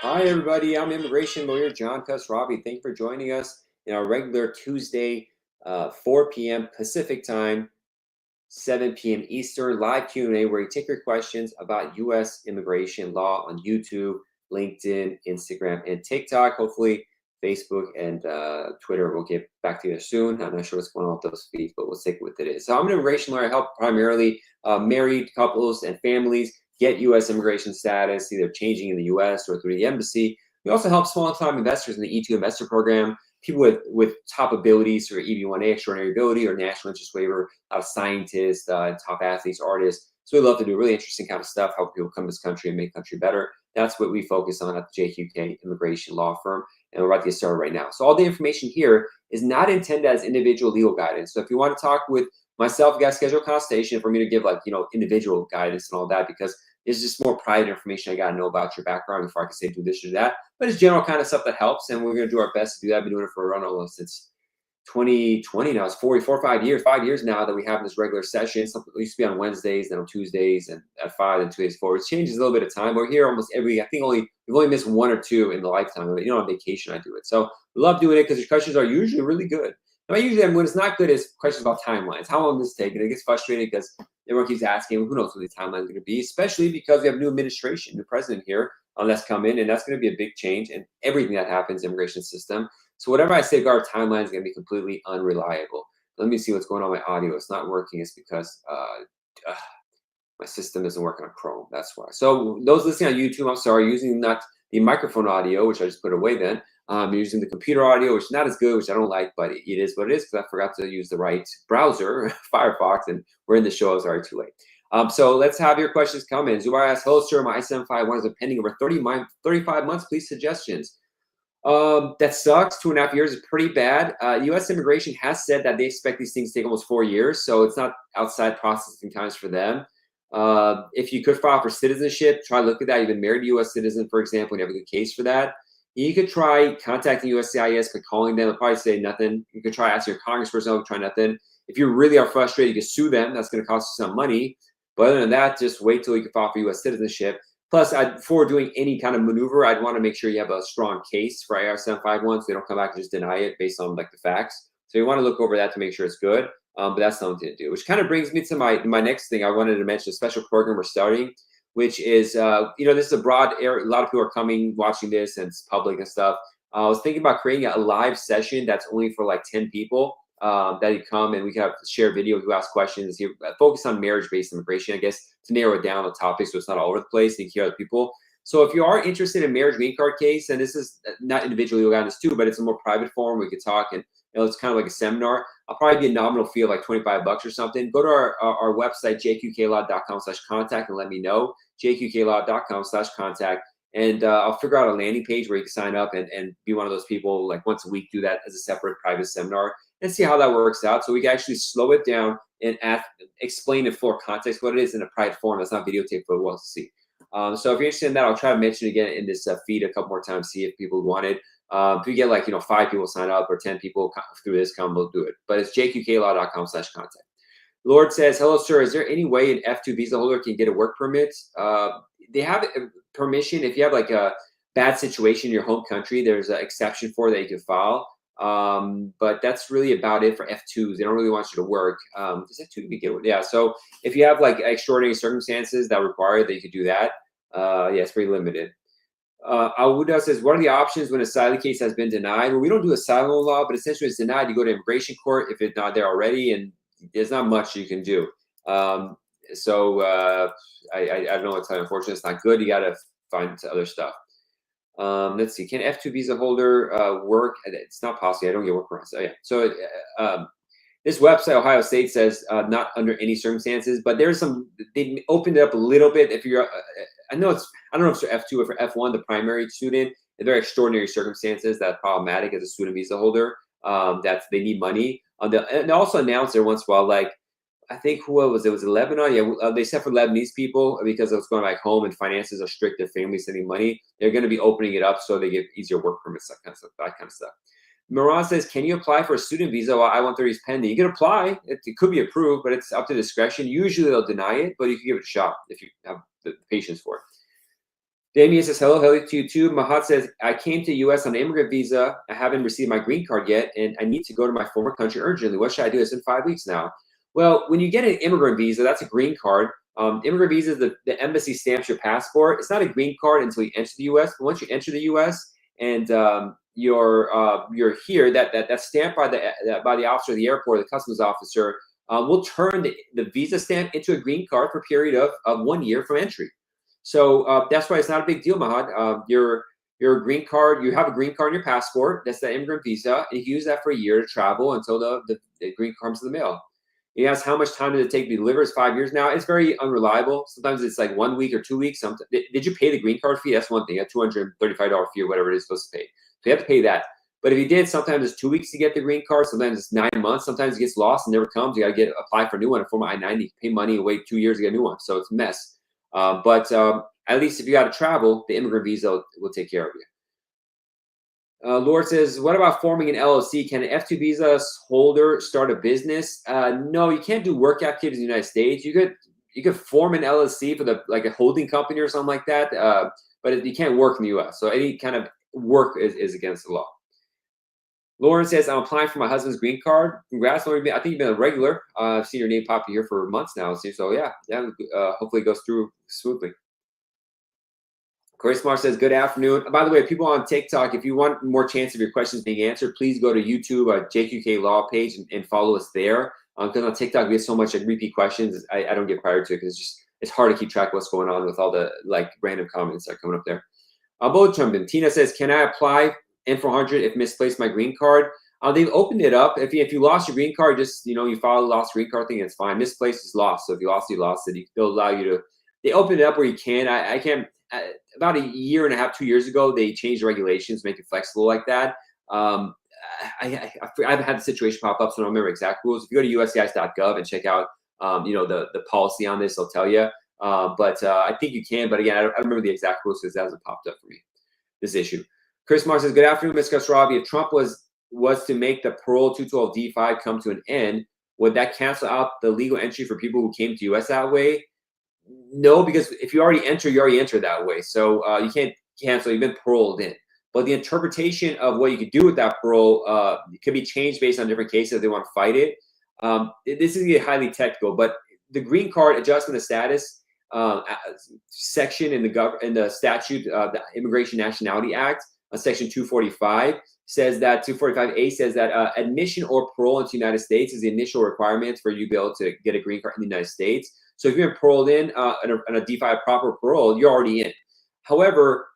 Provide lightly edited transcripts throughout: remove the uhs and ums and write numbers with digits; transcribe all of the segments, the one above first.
Hi, everybody. I'm immigration lawyer John Khosravi. Thank you for joining us in our regular Tuesday, 4 p.m. Pacific time, 7 p.m. Eastern live Q&A, where we take your questions about U.S. immigration law on YouTube, LinkedIn, Instagram, and TikTok. Hopefully, Facebook and Twitter will get back to you soon. I'm not sure what's going on with those feeds, but we'll stick with it. So I'm an immigration lawyer. I help primarily married couples and families get U.S. immigration status, either changing in the U.S. or through the embassy. We also help small-time investors in the E2 investor program, people with top abilities or EB1A, extraordinary ability, or national interest waiver, a lot of scientists, top athletes, artists. So we love to do really interesting kind of stuff, help people come to this country and make country better. That's what we focus on at the JQK Immigration Law Firm, and we're about to get started right now. So all the information here is not intended as individual legal guidance. So if you want to talk with myself, you guys schedule a consultation for me to give individual guidance and all that, because it's just more private information I got to know about your background before I can say do this or that. But it's general kind of stuff that helps, and we're going to do our best to do that. I've been doing it for a run almost since 2020 now. It's 5 years now that we have this regular session. It used to be on Wednesdays, then on Tuesdays, and at 5, and 2 days forward. It changes a little bit of time. We're here almost I think we've only missed 1 or 2 in the lifetime. On vacation I do it. So we love doing it because your questions are usually really good. Now, when it's not good is questions about timelines. How long does this take? And it gets frustrating because everyone keeps asking, who knows what the timeline is going to be, especially because we have new administration, new president here that's come in, and that's going to be a big change in everything that happens in the immigration system. So whatever I say, our timeline is going to be completely unreliable. Let me see what's going on with my audio. It's not working. It's because my system isn't working on Chrome. That's why. So those listening on YouTube, I'm sorry, using not the microphone audio, which I just put away then. Using the computer audio, which is not as good, which I don't like, but it is what it is because I forgot to use the right browser, Firefox, and we're in the show. It's already too late. So let's have your questions come in. Zubair asks, hello, sir. My I-751 has been pending over 35 months. Please suggestions. That sucks. 2.5 years is pretty bad. U.S. immigration has said that they expect these things to take almost 4 years, so it's not outside processing times for them. If you could file for citizenship, try to look at that. You've been married to a U.S. citizen, for example, and you have a good case for that. You could try contacting USCIS by calling them. They'll probably say nothing. You could try asking your congressperson. They'll try nothing. If you really are frustrated, you can sue them. That's going to cost you some money. But other than that, just wait till you can file for U.S. citizenship. Plus, before doing any kind of maneuver, I'd want to make sure you have a strong case for IR-751 so they don't come back and just deny it based on the facts. So you want to look over that to make sure it's good. But that's something to do, which kind of brings me to my next thing. I wanted to mention a special program we're starting, which is, this is a broad area. A lot of people are coming, watching this, and it's public and stuff. I was thinking about creating a live session that's only for 10 people that you come, and we can have share video, who ask questions, focus on marriage-based immigration, I guess, to narrow it down the topic so it's not all over the place and hear other people. So if you are interested in marriage green card case, and this is not individually guidance too, but it's a more private forum, we could talk, and it's kind of like a seminar. I'll probably be a nominal fee of $25 or something. Go to our website, jqqlaw.com/contact, and let me know, jqqlaw.com/contact. And I'll figure out a landing page where you can sign up and be one of those people, once a week, do that as a separate private seminar and see how that works out. So we can actually slow it down and explain in full context what it is in a private forum. That's not videotaped for the world to see. So if you're interested in that, I'll try to mention it again in this feed a couple more times, see if people want it. If we get 5 people sign up or 10 people through this, we'll do it. But it's jqqlaw.com/contact. Lord says, hello, sir. Is there any way an F2 visa holder can get a work permit? They have permission. If you have a bad situation in your home country, there's an exception for that you can file. But that's really about it for F2s. They don't really want you to work. Does F2 get it? Yeah. So if you have extraordinary circumstances that require that, you could do that. Yeah, it's pretty limited. Awuda says, what are the options when a asylum case has been denied? Well, we don't do asylum law, but essentially it's denied. You go to immigration court if it's not there already, and there's not much you can do. I don't know what to tell you. Unfortunately, it's not good. You got to find other stuff. Let's see. Can F2 visa holder work? It's not possible. I don't get work permits. Oh, yeah. So this website, Ohio State, says not under any circumstances, but there's they opened it up a little bit. If you're, I don't know if it's for F2 or for F1, the primary student, if there are extraordinary circumstances that are problematic as a student visa holder, that they need money. And they also announce there once in a while, I think it was Lebanon. Yeah, they said for Lebanese people, because of what's going back home and finances are strict, their families sending money, they're going to be opening it up so they get easier work permits, that kind of stuff. Moran says, can you apply for a student visa while I-130 is pending? You can apply. It could be approved, but it's up to discretion. Usually they'll deny it, but you can give it a shot if you have the patience for it. Damien says, hello to you too. Mahat says, I came to U.S. on an immigrant visa. I haven't received my green card yet, and I need to go to my former country urgently. What should I do? It's in 5 weeks now. Well, when you get an immigrant visa, that's a green card. Immigrant visa is the embassy stamps your passport. It's not a green card until you enter the U.S. But once you enter the U.S. and you're here, that's stamped by the officer of the airport, the customs officer, will turn the visa stamp into a green card for a period of 1 year from entry. So that's why it's not a big deal, Mahad. Your green card, you have a green card in your passport. That's the immigrant visa, and you can use that for a year to travel until the green card comes in the mail. He asks how much time did it take to be delivered? It's 5 years now. It's very unreliable. Sometimes it's like 1 week or 2 weeks. Did you pay the green card fee? That's one thing. A $235 fee or whatever it is supposed to pay. So you have to pay that. But if you did, sometimes it's 2 weeks to get the green card. Sometimes it's 9 months. Sometimes it gets lost and never comes. You got to apply for a new one. A form I-90, pay money and wait 2 years to get a new one. So it's a mess. But at least if you got to travel, the immigrant visa will take care of you. Lord says, what about forming an LLC? Can an F2 visa holder start a business? No, you can't do work activities in the United States. You could form an LLC for like a holding company or something like that, but you can't work in the U.S. So any kind of work is against the law. Lauren says, I'm applying for my husband's green card. Congrats, Lauren. I think you've been a regular. I've seen your name pop here for months now. So yeah, hopefully it goes through smoothly. Corey Smart says, good afternoon. By the way, people on TikTok, if you want more chance of your questions being answered, please go to YouTube, JQK Law page, and follow us there. Because on TikTok, we have so much repeat questions. I don't get prior to it because it's hard to keep track of what's going on with all the random comments that are coming up there. Both jumping. Tina says, can I apply N400 if misplaced my green card? They've opened it up. If you lost your green card, just you file the lost green card thing, it's fine. Misplaced is lost. So if you lost it. They'll allow you to. They opened it up where you can. I can't. About a year and a half, 2 years ago, they changed the regulations, make it flexible like that. I've had the situation pop up, so I don't remember exact rules. If you go to uscis.gov and check out, the policy on this, they'll tell you. But I think you can. But again, I don't remember the exact rules because that hasn't popped up for me. This issue. Chris Marr says, good afternoon, Ms. Khosravi. If Trump was to make the parole 212D5 come to an end, would that cancel out the legal entry for people who came to U.S. that way? No, because if you already enter that way. So you can't cancel. You've been paroled in. But the interpretation of what you could do with that parole can be changed based on different cases if they want to fight it. This is highly technical, but the green card adjustment of status section in the statute, the Immigration Nationality Act, Section 245 says that 245A says that admission or parole into the United States is the initial requirement for you to be able to get a green card in the United States. So if you've been paroled in on a D5 proper parole, you're already in. However,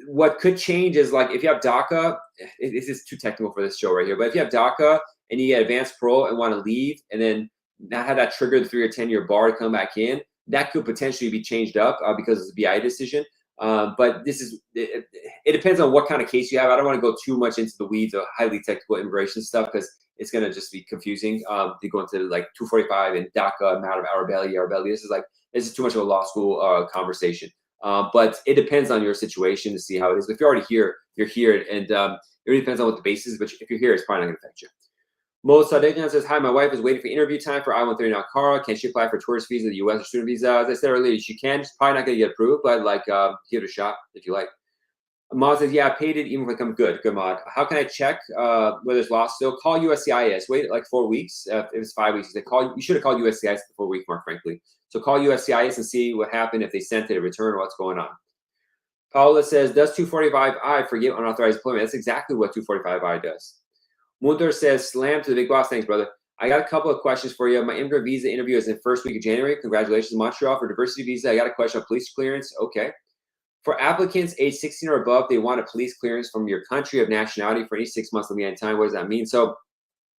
what could change is if you have DACA, this is too technical for this show right here, but if you have DACA and you get advanced parole and want to leave and then not have that trigger the 3 or 10-year bar to come back in, that could potentially be changed up because it's a BI decision. But it depends on what kind of case you have. I don't want to go too much into the weeds of highly technical immigration stuff because it's going to just be confusing to go into 245 and DACA, amount of Arabelli. This is too much of a law school conversation. But it depends on your situation to see how it is. If you're already here, you're here. And it really depends on what the base is. But if you're here, it's probably not going to affect you. Mo Sadegan says, hi, my wife is waiting for interview time for I-130 in Ankara. Can she apply for tourist visa, the U.S. or student visa? As I said earlier, she can. She's probably not going to get approved, but give it a shot if you like. Maud says, yeah, I paid it even if I come good. Good, Maud. How can I check whether it's lost still? Call USCIS. Wait 4 weeks. If it's 5 weeks, you should have called USCIS the 4 week mark, frankly. So call USCIS and see what happened, if they sent it a return or what's going on. Paula says, does 245I forgive unauthorized employment? That's exactly what 245I does. Munter says, slam to the big boss. Thanks, brother. I got a couple of questions for you. My immigrant visa interview is in the first week of January. Congratulations, Montreal. For diversity visa, I got a question on police clearance. Okay. For applicants age 16 or above, they want a police clearance from your country of nationality for any 6 months of the time. What does that mean? So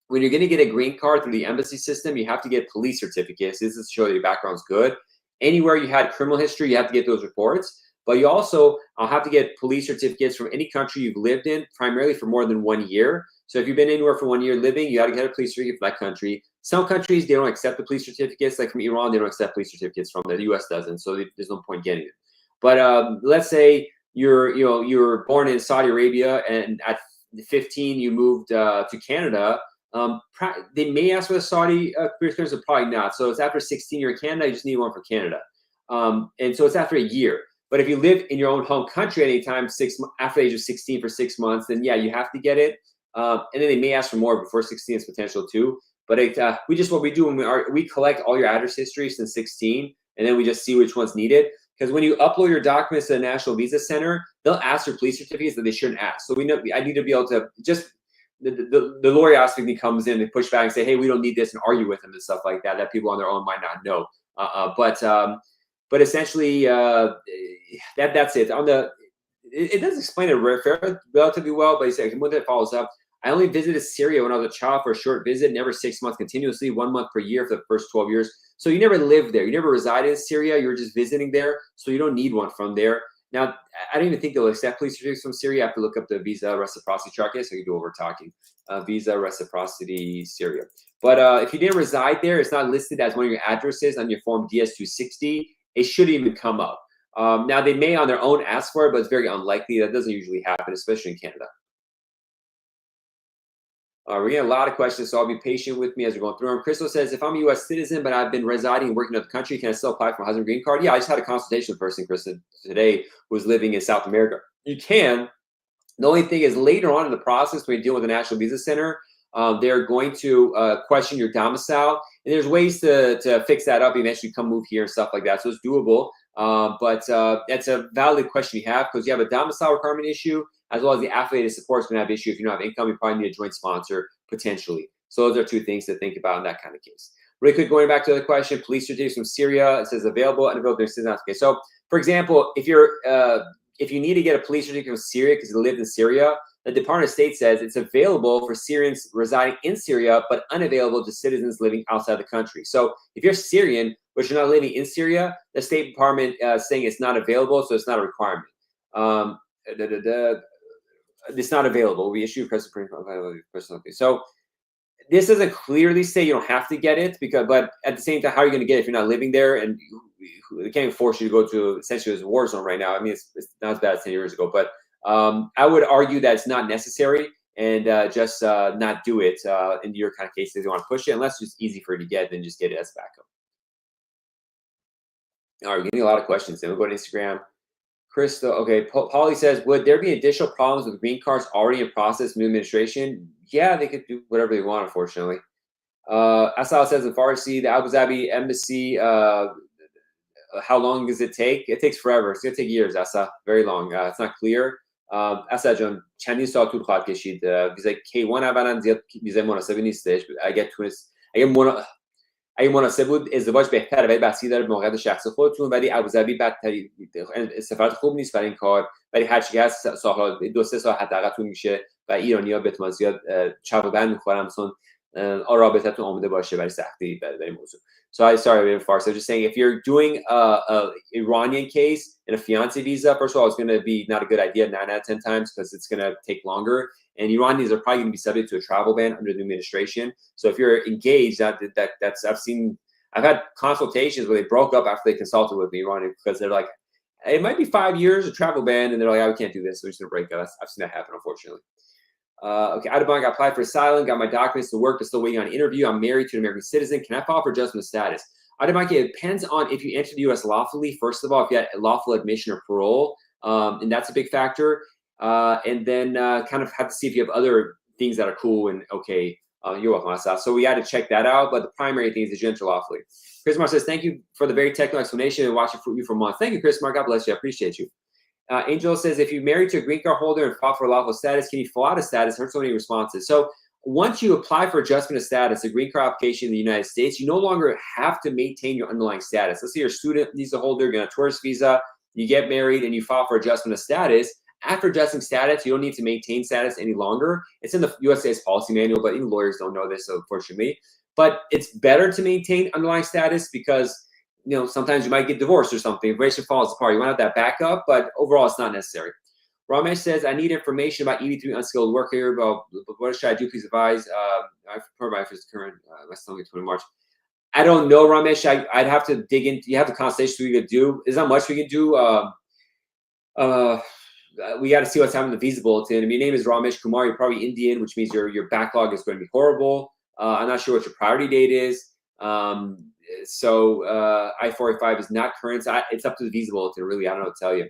when you're going to get a green card through the embassy system, you have to get police certificates. This is to show that your background's good. Anywhere you had criminal history, you have to get those reports. But you also have to get police certificates from any country you've lived in, primarily for more than 1 year. So if you've been anywhere for 1 year living, you got to get a police certificate for that country. Some countries, they don't accept the police certificates. Like from Iran, they don't accept police certificates from them. The U.S. doesn't, so there's no point getting it. But let's say you're born in Saudi Arabia and at 15 you moved to Canada. They may ask for the Saudi police clearance, but probably not. So it's after 16 you're in Canada. You just need one for Canada, and so it's after a year. But if you live in your own home country anytime after the age of 16 for 6 months, then yeah, you have to get it. And then they may ask for more before 16 is potential too. But what we do when we collect all your address history since 16, and then we just see which ones needed. Because when you upload your documents to the National Visa Center, they'll ask for police certificates that they shouldn't ask. So I need to be able to just the lawyer aspect me comes in and push back and say, hey, we don't need this, and argue with them and stuff like that people on their own might not know. But essentially, that's it. It does explain it relatively well, but he said, when that follows up, I only visited Syria when I was a child for a short visit, never 6 months continuously, 1 month per year for the first 12 years. So you never lived there. You never resided in Syria. You were just visiting there. So you don't need one from there. Now, I don't even think they'll accept police certificates from Syria. I have to look up the visa reciprocity chart. So you do what we're talking. Visa reciprocity Syria. But if you didn't reside there, it's not listed as one of your addresses on your form DS-260. It shouldn't even come up. Now, they may on their own ask for it, but it's very unlikely. That doesn't usually happen, especially in Canada. We're getting a lot of questions, so I'll be patient with me as we're going through them. Crystal says, if I'm a U.S. citizen, but I've been residing and working in the country, can I still apply for my husband's green card? Yeah, I just had a consultation with a person, Crystal, today who was living in South America. You can. The only thing is later on in the process, when you deal with the National Visa Center, they're going to question your domicile. And there's ways to fix that up. Eventually come move here and stuff like that. So it's doable. But that's a valid question you have because you have a domicile requirement issue as well as the affiliated support is going to have issue. If you don't have income, you probably need a joint sponsor potentially. So those are two things to think about in that kind of case. Really quick, going back to the question, police certificates from Syria, it says available, unavailable. Okay, so for example, if you need to get a police certificate from Syria because you lived in Syria, the Department of State says it's available for Syrians residing in Syria, but unavailable to citizens living outside the country. So if you're Syrian, but you're not living in Syria, the State Department is saying it's not available, so it's not a requirement. It's not available. We issue personal. So this doesn't clearly say you don't have to get it but at the same time, how are you going to get it if you're not living there and they can't force you to go to essentially a war zone right now? I mean, it's not as bad as 10 years ago, but I would argue that it's not necessary and just not do it in your kind of cases. If you want to push it, unless it's just easy for you to get, then just get it as backup. All right, we're getting a lot of questions. Then we'll go to Instagram. Crystal, okay. Polly says, would there be additional problems with green cards already in process, new administration? Yeah, they could do whatever they want, unfortunately. Asal says in Farsi, the Abu Dhabi embassy, how long does it take? It takes forever. It's going to take years, Asa. Very long. It's not clear. Asa جان چندین سال طول خواهد کشید. ویزای K1 اولا زیاد ویزای مناسبی نیستش. اگه مناسب بود ازدواج بهتره ولی بحثی داره به موقعیت شخص خودتون ولی ابوظبی بدتری سفارت خوب نیست برای این کار ولی هر چی هست سالها 2-3 سال حداقل طول میشه و ایرانی‌ها بهتون زیاد چاپ و بند می‌خورن مثلا رابطتون آماده باشه برای سختی برای موضوع. So sorry, Farsi. I'm just saying if you're doing a Iranian case and a fiancé visa, first of all, it's going to be not a good idea 9 out of 10 times because it's going to take longer. And Iranians are probably going to be subject to a travel ban under the administration. So if you're engaged, I've had consultations where they broke up after they consulted with me, Iranian, because they're like, it might be 5 years of travel ban, and they're like, oh, we can't do this, so we're just going to break up. I've seen that happen, unfortunately. Okay, Audubon, I applied for asylum, got my documents to work, but still waiting on an interview. I'm married to an American citizen. Can I file for adjustment of status? Audubon, it depends on if you entered the U.S. lawfully, first of all, if you had lawful admission or parole, and that's a big factor. And then kind of have to see if you have other things that are cool and okay. You're welcome, Asa. So we had to check that out, but the primary thing is that you enter lawfully. Chris Mark says, thank you for the very technical explanation and watching you for months. Thank you, Chris Mark. God bless you. I appreciate you. Angel says, if you're married to a green card holder and file for lawful status, can you fill out a status? Heard so many responses. So once you apply for adjustment of status, a green card application in the United States, you no longer have to maintain your underlying status. Let's say you're a student visa holder, you're on a tourist visa, you get married and you file for adjustment of status. After adjusting status, you don't need to maintain status any longer. It's in the USCIS policy manual, but even lawyers don't know this, unfortunately. But it's better to maintain underlying status because sometimes you might get divorced or something. If relationship falls apart, you want to have that backup, but overall, it's not necessary. Ramesh says, I need information about EB3 unskilled worker. Well, what should I do? Please advise. I've provided for current, my stomach 20 March. I don't know, Ramesh. I'd have to dig in. You have the consultation we could do. There's not much we can do. We got to see what's happening in the visa bulletin. I mean, your name is Ramesh Kumar. You're probably Indian, which means your backlog is going to be horrible. I'm not sure what your priority date is. So I-485 is not current. It's up to the visa bulletin, really. I don't know what to tell you.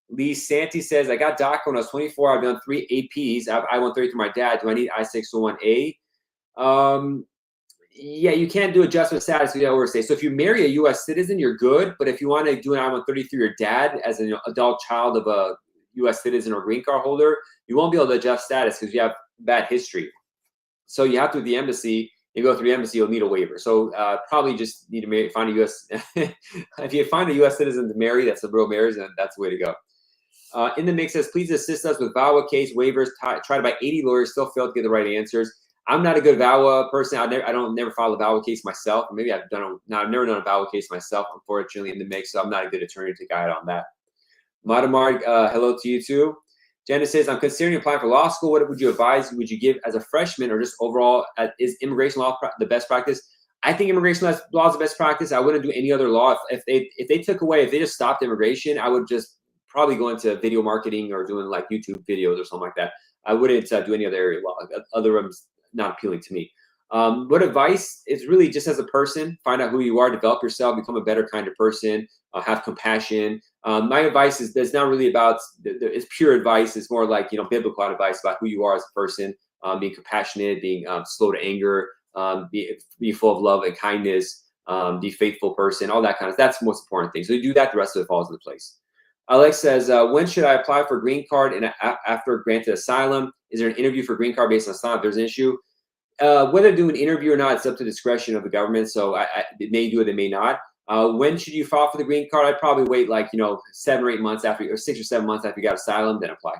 Lee Santi says, I got DACA when I was 24. I've done 3 APs. I have I-130 through my dad. Do I need I-601A? Yeah, you can't do adjustment status without overstay. So if you marry a U.S. citizen, you're good. But if you want to do an I-130 through your dad as an adult child of a U.S. citizen or green card holder, you won't be able to adjust status because you have bad history. So you have to, the embassy, you go through the embassy, you'll need a waiver. So probably just need to find a U.S. If you find a U.S. citizen to marry, that's a real marriage, then that's the way to go. In the mix says, please assist us with VAWA case waivers. Tried about 80 lawyers, still failed to get the right answers. I'm not a good VAWA person. I never filed a VAWA case myself. Maybe I've never done a VAWA case myself, unfortunately, in the mix. So I'm not a good attorney to guide on that. Madamar, hello to you too. Jenna says, I'm considering applying for law school. What would you advise? Would you give as a freshman or just overall? Is immigration law the best practice? I think immigration law is the best practice. I wouldn't do any other law. If they just stopped immigration, I would just probably go into video marketing or doing like YouTube videos or something like that. I wouldn't do any other area of law. Other ones not appealing to me. What advice is really just as a person, find out who you are, develop yourself, become a better kind of person, have compassion. My advice is not really about, it's pure advice. It's more like, biblical advice about who you are as a person, being compassionate, being slow to anger, be full of love and kindness, be a faithful person, all that kind of, that's the most important thing. So you do that, the rest of it falls into place. Alex says, when should I apply for a green card and after granted asylum? Is there an interview for green card based on asylum if there's an issue? Whether to do an interview or not, it's up to discretion of the government. So they may do it, they may not. When should you file for the green card? I'd probably wait 7 or 8 months after, or 6 or 7 months after you got asylum, then apply.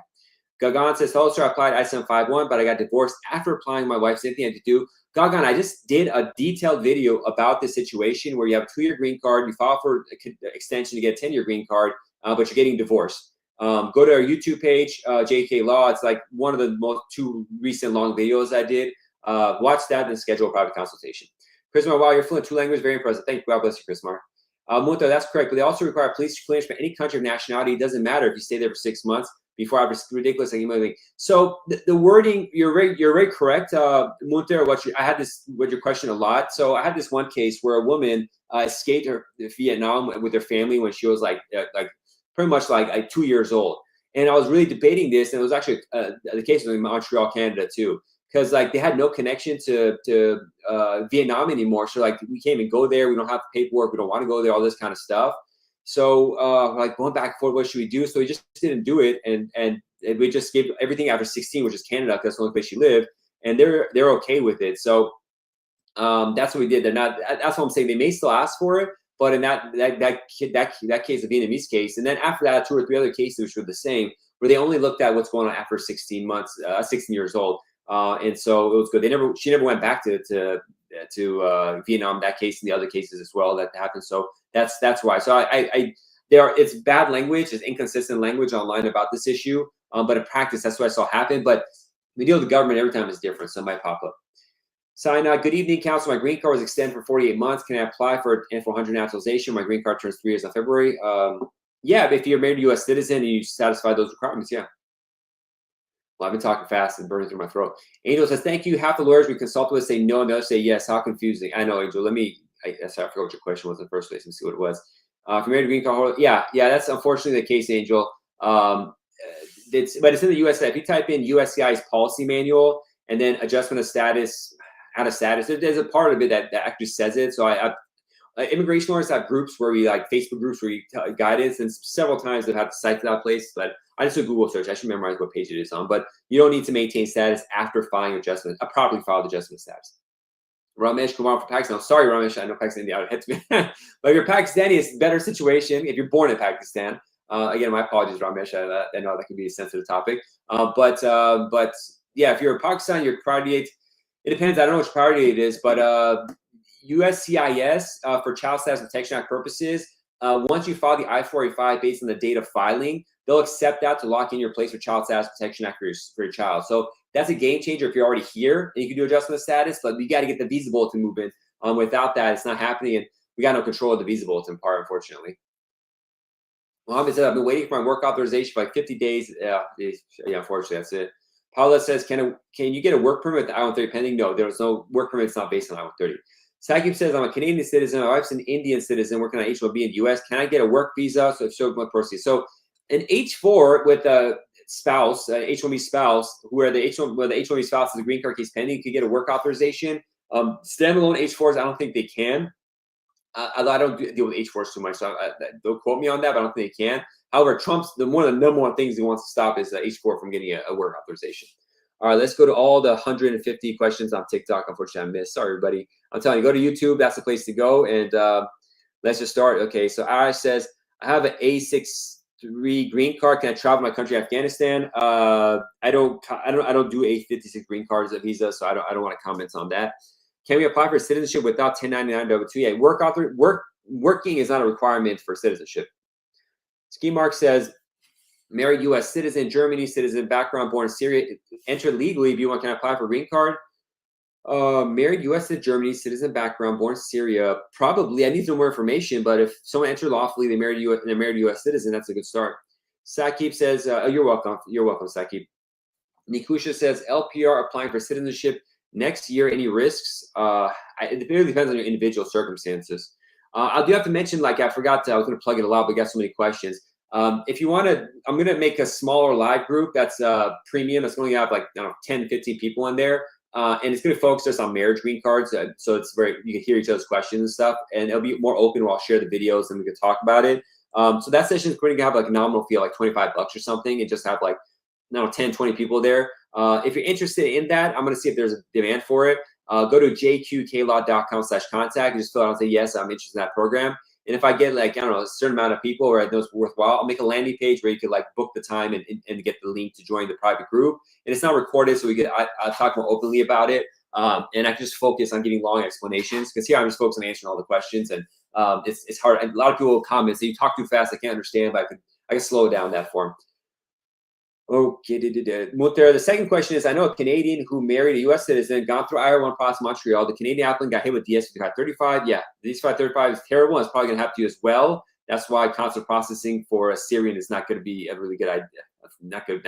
Gagan says, hello, sir, I applied I-751, but I got divorced after applying. My wife, same thing I had to do. Gagan, I just did a detailed video about this situation where you have a 2-year green card, you file for extension to get a 10-year green card, but you're getting divorced. Go to our YouTube page, JK Law. It's like one of the most 2 recent long videos I did. Watch that and schedule a private consultation. Chrismar, wow, you're fluent 2 languages. Very impressive. Thank you. God bless you, Chrismar. Munta, that's correct. But they also require police clearance for any country of nationality. It doesn't matter if you stay there for 6 months before I was ridiculous. So the wording, you're very correct, Munta. I had this with your question a lot. So I had this one case where a woman escaped Vietnam with her family when she was pretty much like 2 years old. And I was really debating this, and it was actually the case in Montreal, Canada too. Because they had no connection to Vietnam anymore. So we can't even go there. We don't have the paperwork. We don't want to go there, all this kind of stuff. So going back and forth, what should we do? So we just didn't do it. And we just gave everything after 16, which is Canada, because that's the only place she lived. And they're okay with it. So that's what we did. That's what I'm saying. They may still ask for it. But in that case, the Vietnamese case, and then after that, 2 or 3 other cases which were the same, where they only looked at what's going on after 16 years old. And so it was good. She never went back to Vietnam. That case and the other cases as well that happened. So that's why. So it's bad language, it's inconsistent language online about this issue. But in practice, that's what I saw happen. But we deal with the government every time is different, so it might pop up. Sign out. Good evening, counsel. My green card was extended for 48 months. Can I apply for an N400 naturalization? My green card turns 3 years in February. Yeah, if you're married to a U.S. citizen and you satisfy those requirements, yeah. Well, I've been talking fast and burning through my throat. Angel says, thank you. Half the lawyers we consult with say no, and the others say yes. How confusing. I know, Angel. I forgot what your question was in the first place. Let me see what it was. If you're married to a green card holder, yeah, that's unfortunately the case, Angel. But it's in the USCIS. If you type in USCIS policy manual and then adjustment of status, out of status, there's a part of it that actually says it. So immigration lawyers have groups where we Facebook groups where we guidance, and several times they've had to cite that place, but I just do a Google search. I should memorize what page it is on, but you don't need to maintain status after filing adjustment, a properly filed adjustment status. Ramesh Kumar from Pakistan. Sorry, Ramesh, I know Pakistan, but if you're Pakistani, it's a better situation if you're born in Pakistan. Again, my apologies, Ramesh. I know that can be a sensitive topic. But yeah, if you're in Pakistan, your priority date, it depends. I don't know which priority it is, but USCIS for Child Status Protection Act purposes, once you file the I-485 based on the date of filing, they'll accept that to lock in your place for Child Status Protection Act for your child. So that's a game changer if you're already here and you can do adjustment of status, but you got to get the visa bulletin movement. Without that, it's not happening, and we got no control of the visa bulletin part, unfortunately. Mohammed said, I've been waiting for my work authorization for 50 days. Yeah, unfortunately, that's it. Paula says, can you get a work permit with the I-130 pending? No, there was no work permit. It's not based on I-130. Sakib says, I'm a Canadian citizen. My wife's an Indian citizen working on H-1B in the U.S. Can I get a work visa? So if so, what process? So an H-4 with a spouse, H-1B spouse, where the H-1B spouse is a green card case pending, could get a work authorization. Standalone H-4s, I don't think they can. I don't deal with H-4s too much, so don't quote me on that, but I don't think they can. However, Trump's one of the number one things he wants to stop is H-4 from getting a work authorization. All right, let's go to all the 150 questions on TikTok. Unfortunately, I missed. Sorry, everybody. I'm telling you, go to YouTube. That's the place to go. And let's just start. Okay, so Arash says, I have an A63 green card. Can I travel my country, Afghanistan? I don't do A56 green cards at visa, so I don't want to comment on that. Can we apply for citizenship without 1099 W2? Yeah, working is not a requirement for citizenship. Ski Mark says, married U.S. citizen, Germany citizen, background born in Syria, enter legally if you want. Can I apply for a green card? Married U.S. citizen, Germany citizen, background born in Syria. Probably. I need some more information, but if someone entered lawfully, they married U.S. citizen, that's a good start. Sakib says, you're welcome. You're welcome, Sakib. Nikusha says, LPR applying for citizenship next year. Any risks? It really depends on your individual circumstances. I do have to mention, like I forgot, I was going to plug it a lot, but I got so many questions. If you want to, I'm going to make a smaller live group that's premium. It's going to have like 10, 15 people in there. And it's going to focus just on marriage green cards. So it's you can hear each other's questions and stuff. And it'll be more open where I'll share the videos and we can talk about it. So that session is going to have like a nominal fee, like $25 or something, and just have like 10, 20 people there. If you're interested in that, I'm going to see if there's a demand for it. Go to jqqlaw.com/contact and just fill out and say, yes, I'm interested in that program. And if I get like, I don't know, a certain amount of people where I know it's worthwhile, I'll make a landing page where you could like book the time and get the link to join the private group. And it's not recorded, so I'll talk more openly about it. And I can just focus on giving long explanations, because here I'm just focused on answering all the questions. And it's hard. A lot of people will comment, say, you talk too fast, I can't understand, but I can slow it down that form. Okay, Mutter, the second question is, I know a Canadian who married a U.S. citizen, gone through I-1 process in Montreal. The Canadian applicant got hit with DS-5535. Yeah, the DS-5535 is terrible, and it's probably going to have to as well. That's why consular processing for a Syrian is not going to be a really good idea. Not good.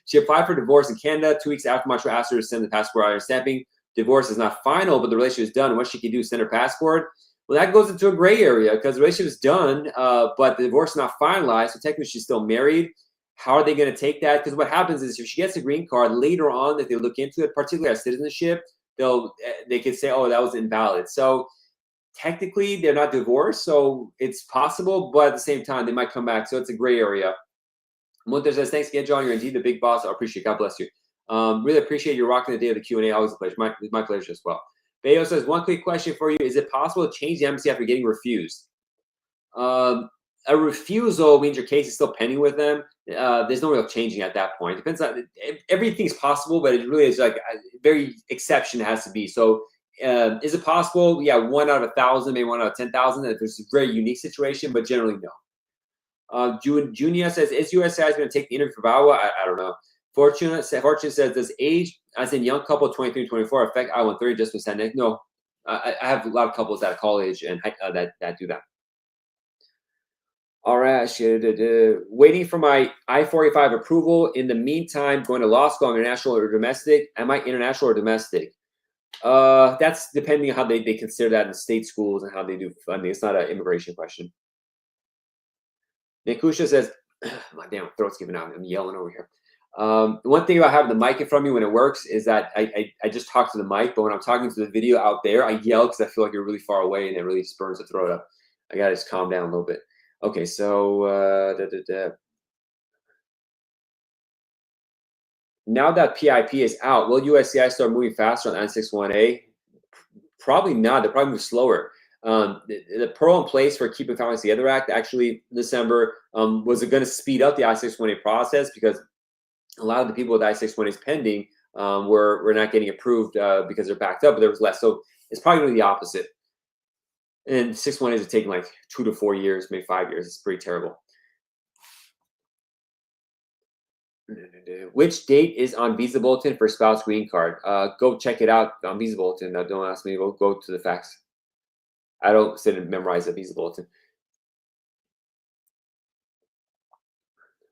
She applied for divorce in Canada 2 weeks after Montreal asked her to send the passport out and stamping. Divorce is not final, but the relationship is done. What she can do is send her passport. Well, that goes into a gray area because the relationship is done, but the divorce is not finalized, so technically she's still married. How are they going to take that? Because what happens is if she gets a green card later on, if they look into it, particularly as citizenship, they could say, oh, that was invalid. So technically they're not divorced, so it's possible, but at the same time they might come back. So it's a gray area. Munter says, thanks again, John. You're indeed the big boss. I appreciate it. God bless you. Really appreciate you rocking the day of the Q&A. Always a pleasure. My pleasure as well. Bayo says, one quick question for you. Is it possible to change the embassy after getting refused? A refusal means your case is still pending with them. There's no real changing at that point. Depends on, everything's possible, but it really is like a very exception has to be. So is it possible? Yeah, 1 out of 1,000, maybe 1 out of 10,000. If there's a very unique situation, but generally no. Junia says, is USCIS going to take the interview for VAWA? I don't know. Fortune says, does age, as in young couple 23, 24, affect I-130 just with Senate? No. I have a lot of couples that are college and that do that. All right, waiting for my I-485 approval. In the meantime, going to law school, international or domestic. Am I international or domestic? That's depending on how they consider that in state schools and how they do funding. It's not an immigration question. Nikusha says, my damn throat's giving out. I'm yelling over here. One thing about having the mic in front of me when it works is that I just talk to the mic, but when I'm talking to the video out there, I yell because I feel like you're really far away and it really spurs the throat up. I got to just calm down a little bit. Okay, so now that PIP is out, will USCIS start moving faster on I-61A? Probably not. They'll probably move slower. The Parole in Place for Keeping Families Together Act actually in December was going to speed up the I-61A process because a lot of the people with I-61As pending were not getting approved because they're backed up, but there was less. So it's probably going to be the opposite. And 618s are taking like 2 to 4 years, maybe 5 years. It's pretty terrible. Which date is on Visa Bulletin for spouse green card? Go check it out on Visa Bulletin. Don't ask me. We'll go to the facts. I don't sit and memorize a Visa Bulletin.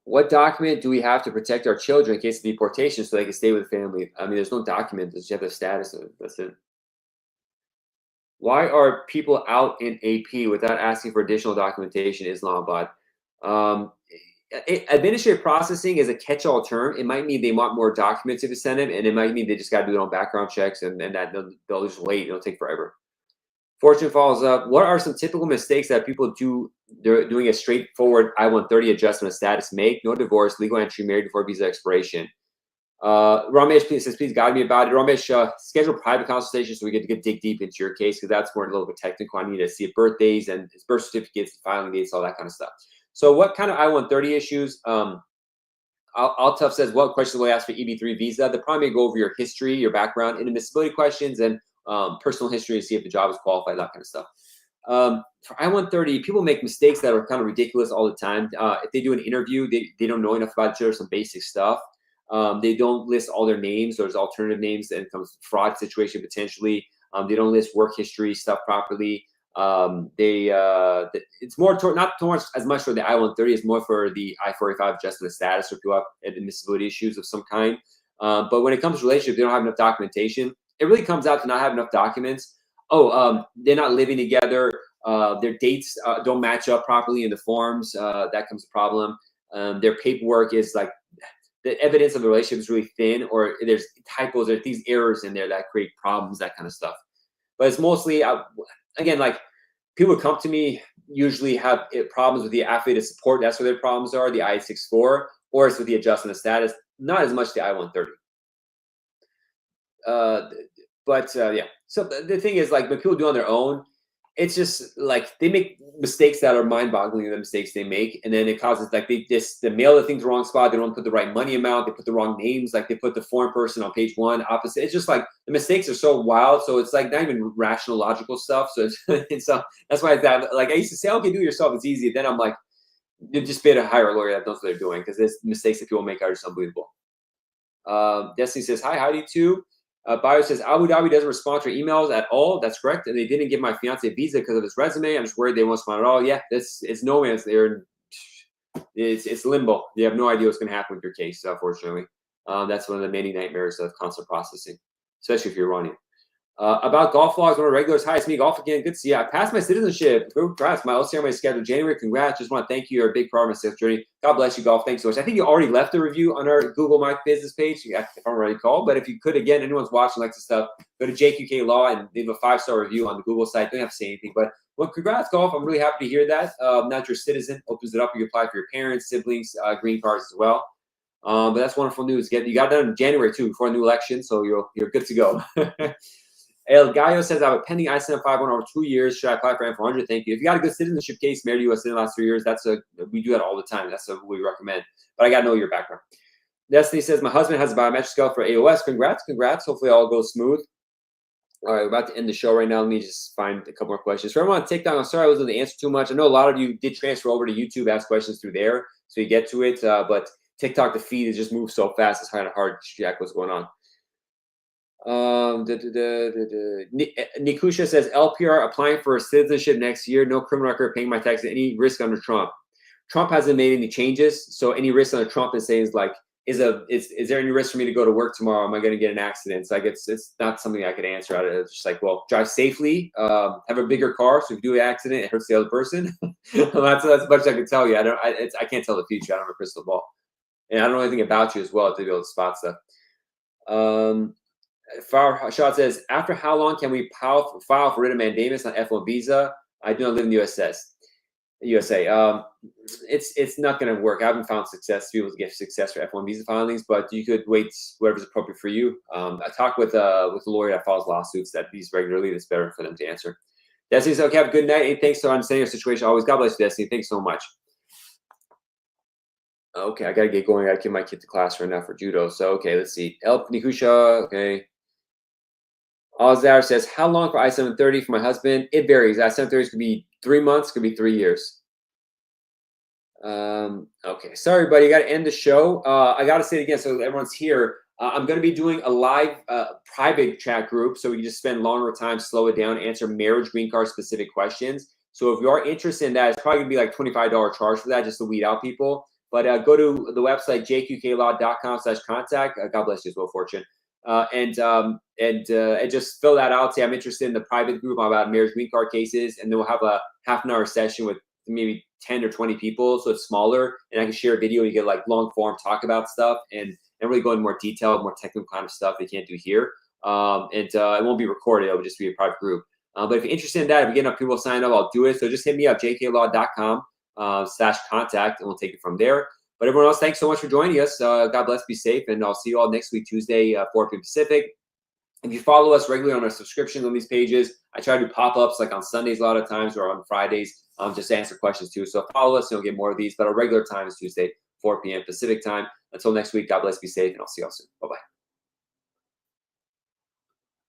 What document do we have to protect our children in case of deportation so they can stay with the family? I mean, there's no document. There's just have the status of it. That's it. Why are people out in AP without asking for additional documentation, Islamabad? Um, Administrative processing is a catch-all term. It might mean they want more documents to send them, and it might mean they just got to do their own background checks, and that they'll just wait. It'll take forever. Fortune follows up. What are some typical mistakes that people do? They're doing a straightforward I-130 adjustment of status make, no divorce, legal entry, married before visa expiration. Ramesh says, please guide me about it. Ramesh, schedule private consultations so we get to dig deep into your case because that's more a little bit technical. I need to see birthdays and birth certificates, filing dates, all that kind of stuff. So what kind of I-130 issues? Altaf says, what questions will I ask for EB3 visa? They'll probably go over your history, your background, inadmissibility questions, and personal history to see if the job is qualified, that kind of stuff. For I-130, people make mistakes that are kind of ridiculous all the time. If they do an interview, they don't know enough about each other, some basic stuff. They don't list all their names. There's alternative names that comes fraud situation potentially. They don't list work history stuff properly. It's more not as much for the I-130. It's more for the I-485 adjustment of status or people have admissibility issues of some kind. But when it comes to relationship, they don't have enough documentation. It really comes out to not have enough documents. They're not living together. Their dates don't match up properly in the forms. That comes a problem. Their paperwork is like the evidence of the relationship is really thin, or there's typos or these errors in there that create problems, that kind of stuff. But it's mostly, again, like people who come to me usually have problems with the affidavit of support. That's where their problems are, the I-64, or it's with the adjustment of status, not as much the I-130. Yeah. So the thing is, like, when people do on their own, it's just like they make mistakes that are mind-boggling, the mistakes they make, and then it causes like they mail the thing to the wrong spot. They don't put the right money amount. They put the wrong names. Like they put the foreign person on page one opposite. It's just like the mistakes are so wild. So it's like not even rational, logical stuff. So it's so that's why that like I used to say, okay, do it yourself. It's easy. Then I'm like, you just better hire a lawyer that knows what they're doing because there's mistakes that people make are just unbelievable. Destiny says, hi, Heidi too. Bio says Abu Dhabi doesn't respond to emails at all. That's correct, and they didn't give my fiance a visa because of his resume. I'm just worried they won't respond at all. Yeah, it's no man's there. It's limbo. You have no idea what's going to happen with your case. Unfortunately, that's one of the many nightmares of constant processing, especially if you're running. About golf vlogs, one of the regulars. Hi, it's me, Golf again. Good to see you. I passed my citizenship. Congrats. My LC on my schedule. January. Congrats. Just want to thank you. You're a big part of my sales journey. God bless you, Golf. Thanks so much. I think you already left a review on our Google My Business page, if I'm already called. But if you could, again, anyone's watching likes this stuff, go to JQK Law and leave a 5-star review on the Google site. Don't have to say anything. But well, congrats, Golf. I'm really happy to hear that. Now that you're a citizen, opens it up. You can apply for your parents, siblings, green cards as well. But that's wonderful news. You got done in January too, before a new election, so you're good to go. El Gallo says, I have a pending I-75 over 2 years. Should I apply for M400? Thank you. If you got a good citizenship case, married to U.S. in the last 3 years, we do that all the time. That's what we recommend. But I got to know your background. Destiny says, my husband has a biometric scale for AOS. Congrats. Hopefully all goes smooth. All right, we're about to end the show right now. Let me just find a couple more questions. For everyone on TikTok, I'm sorry I wasn't able to answer too much. I know a lot of you did transfer over to YouTube, ask questions through there, so you get to it. But TikTok, the feed has just moved so fast, it's kind of hard to check what's going on. Nikusha says LPR applying for citizenship next year, no criminal record, paying my taxes, any risk under Trump. Trump hasn't made any changes, so any risk under Trump is saying is like, is there any risk for me to go to work tomorrow? Am I going to get an accident? It's like it's not something I could answer out of it. It's just like, well, drive safely, have a bigger car, so if you do an accident, it hurts the other person. that's as much as I can tell you. I can't tell the future. I don't have a crystal ball, and I don't know anything about you as well to be able to spot stuff. Farhad says, after how long can we file for writ of mandamus on F1 visa? I do not live in the USA. It's not going to work. I haven't found success to be able to get success for F1 visa filings, but you could wait whatever's appropriate for you. I talked with a lawyer that files lawsuits that these regularly. It's better for them to answer. Destiny says, okay, have a good night. Hey, thanks for understanding your situation. Always, God bless you, Destiny. Thanks so much. Okay, I got to get going. I got to get my kid to class right now for judo. So, okay, let's see. El Nikusha, okay. Alzar says, how long for I-730 for my husband? It varies. I-730s could be 3 months, could be 3 years. Okay, sorry, buddy. I got to end the show. I got to say it again so everyone's here. I'm going to be doing a live private chat group so we can just spend longer time, slow it down, answer marriage, green card specific questions. So if you are interested in that, it's probably going to be like $25 charge for that just to weed out people. But go to the website, jqqlaw.com/contact. God bless you as well, Fortune. and just fill that out. Say I'm interested in the private group about marriage green card cases, and then we'll have a half-an-hour session with maybe 10 or 20 people, so it's smaller, and I can share a video. You get like long form talk about stuff and really go into more detail, more technical kind of stuff they can't do here. It won't be recorded. It'll just be a private group. But if you're interested in that, if we get enough people sign up, I'll do it. So just hit me up, jklaw.com/contact, and we'll take it from there. But everyone else, thanks so much for joining us. God bless, be safe, and I'll see you all next week, Tuesday, 4 p.m. Pacific. If you follow us regularly on our subscriptions on these pages, I try to do pop-ups like on Sundays a lot of times or on Fridays, just to answer questions too. So follow us and you'll get more of these. But our regular time is Tuesday, 4 p.m. Pacific time. Until next week, God bless, be safe, and I'll see you all soon. Bye-bye.